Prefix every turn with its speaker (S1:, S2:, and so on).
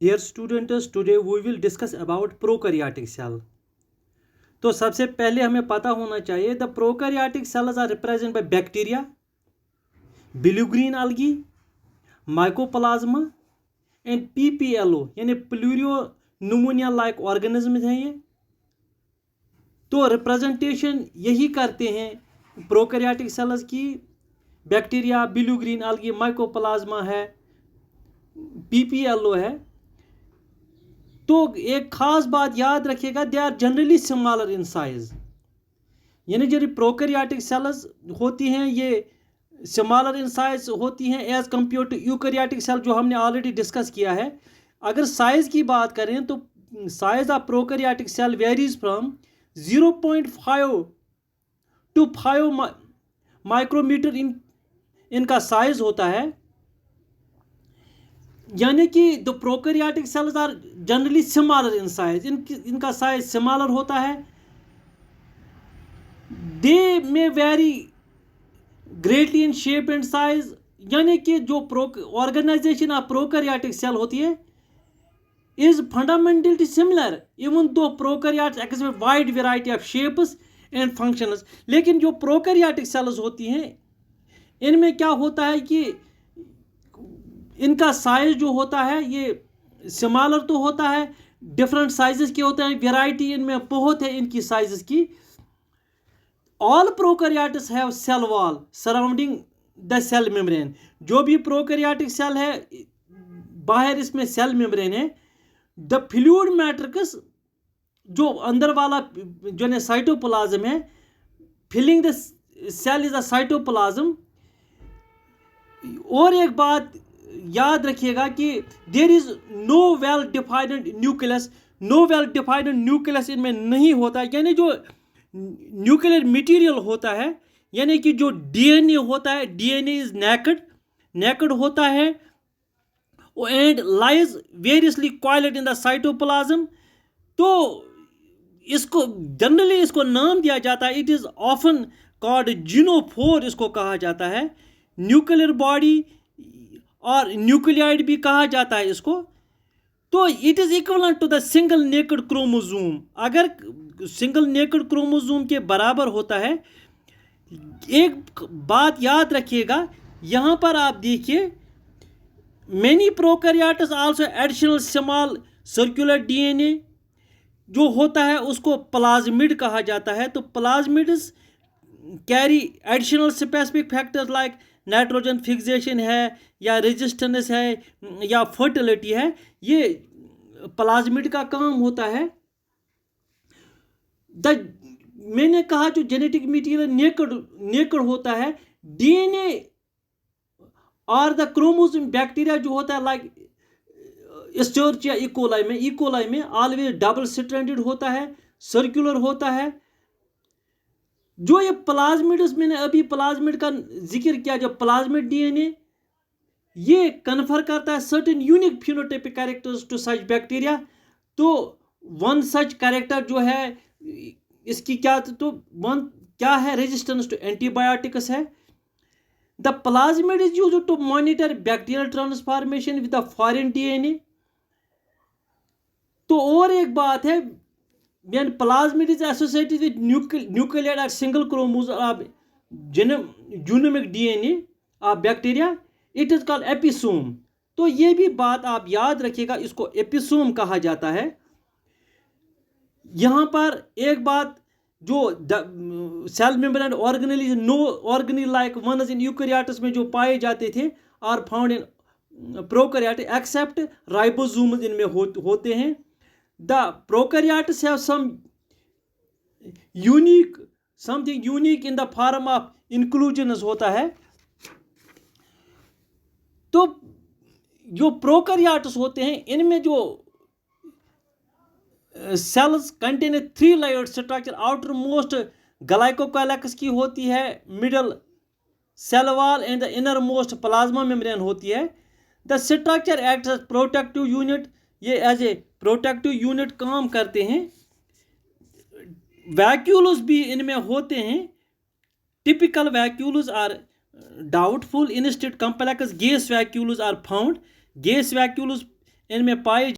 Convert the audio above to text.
S1: Dear students, today we will discuss about prokaryotic cell. तो सबसे पहले हमें पता होना चाहिए the prokaryotic cells are represent by bacteria, blue green algae, mycoplasma and PPLO यानी प्लूरियो न्यूमोनिया लाइक ऑर्गेनिज्म हैं ये। तो रिप्रेजेंटेशन यही करते हैं प्रोकैरियोटिक सेल्स की। Bacteria, blue green algae, mycoplasma है, PPLO है। तो एक खास बात याद रखिएगा, they are generally smaller in size. यानी जो प्रोकैरियोटिक सेल्स होती हैं ये स्मॉलर इन साइज होती हैं as compared to eukaryotic cell, जो हमने ऑलरेडी डिस्कस किया है। अगर साइज की बात करें तो size of prokaryotic cell varies from 0.5 to 5 micrometer इनका साइज होता है। यानी कि the prokaryotic cells are generally smaller in size, इनका साइज स्मॉलर होता है। They may vary greatly in shape and size, यानी कि जो ऑर्गेनाइजेशन ऑफ प्रोकैरियोटिक सेल होती है is fundamentally similar even though prokaryotes exhibit wide variety of shapes and functions. लेकिन जो प्रोकैरियोटिक सेल्स होती हैं इनमें क्या होता है कि इनका साइज जो होता है ये स्मॉलर तो होता है, डिफरेंट साइजेस के होते हैं, वैरायटी इनमें बहुत है इनकी साइजेस की। All prokaryotes have cell wall surrounding the cell membrane. जो भी प्रोकैरियोटिक सेल है बाहर इसमें सेल मेम्ब्रेन है। द फ्लूइड मैट्रिक्स जो अंदर वाला जो है साइटोप्लाज्म है, filling the cell is a cytoplasm. और एक बात याद रखिएगा कि there is no well defined nucleus. No well defined nucleus इनमें नहीं होता। यानी जो न्यूक्लियर मटेरियल होता है, यानी कि जो DNA होता है, DNA इज नेकेड होता है and lies variously coiled in the cytoplasm. तो इसको जनरली इसको नाम दिया जाता है, it is often called genophore इसको कहा जाता है। न्यूक्लियर बॉडी और न्यूक्लियाइड भी कहा जाता है इसको। तो it is equivalent to the single naked chromosome. अगर सिंगल नेकेड क्रोमोसोम के बराबर होता है। एक बात याद रखिएगा, यहाँ पर आप देखिए many prokaryotes also additional small circular DNA जो होता है उसको प्लाज्मिड कहा जाता है। तो plasmids carry additional specific factors like nitrogen fixation है या रेजिस्टेंस है या फर्टिलिटी है, ये प्लाज्मिड का काम होता है। मैंने कहा जो जेनेटिक मटेरियल नेकेड होता है, DNA और द क्रोमोसोम बैक्टीरिया जो होता है लाइक एस्चेरिचिया इकोलाई में ऑलवेज डबल स्ट्रैंडेड होता है, सर्कुलर होता है। जो ये प्लाज्मिड्स, मैंने अभी प्लाज्मिड का जिक्र किया, जो प्लाज्मिड DNA ये कन्फर करता है certain unique phenotypic characters to such bacteria. तो वन सच कैरेक्टर जो है इसकी क्या, तो वन क्या है, रेजिस्टेंस टू एंटीबायोटिक्स है। The plasmid is used to monitor bacterial transformation with the foreign DNA। तो और एक बात है, when plasmid is associated with nuclear or single chromosome of genomic DNA of bacteria, it is called episome। तो ये भी बात आप याद रखिएगा, इसको एपिसोम कहा जाता है। यहाँ पर एक बात, जो cell membrane organelle no organelle like ones in eukaryotes में जो पाए जाते थे are found in prokaryote except ribosomes इनमें होते हैं। The prokaryotes have something unique in the form of inclusions होता है। तो जो प्रोकैरियोट्स होते हैं इनमें जो cells contain 3 layered structure, outer most glycocalyx की होती है, middle cell wall and the inner most plasma membrane होती है। The structure act as protective unit, ये एज ए प्रोटेक्टिव यूनिट काम करते हैं। वैक्यूल्स भी इनमें होते हैं। Typical vacuoles are doubtful, instead complex gas vacuoles are found. Gas vacuoles इनमें पाए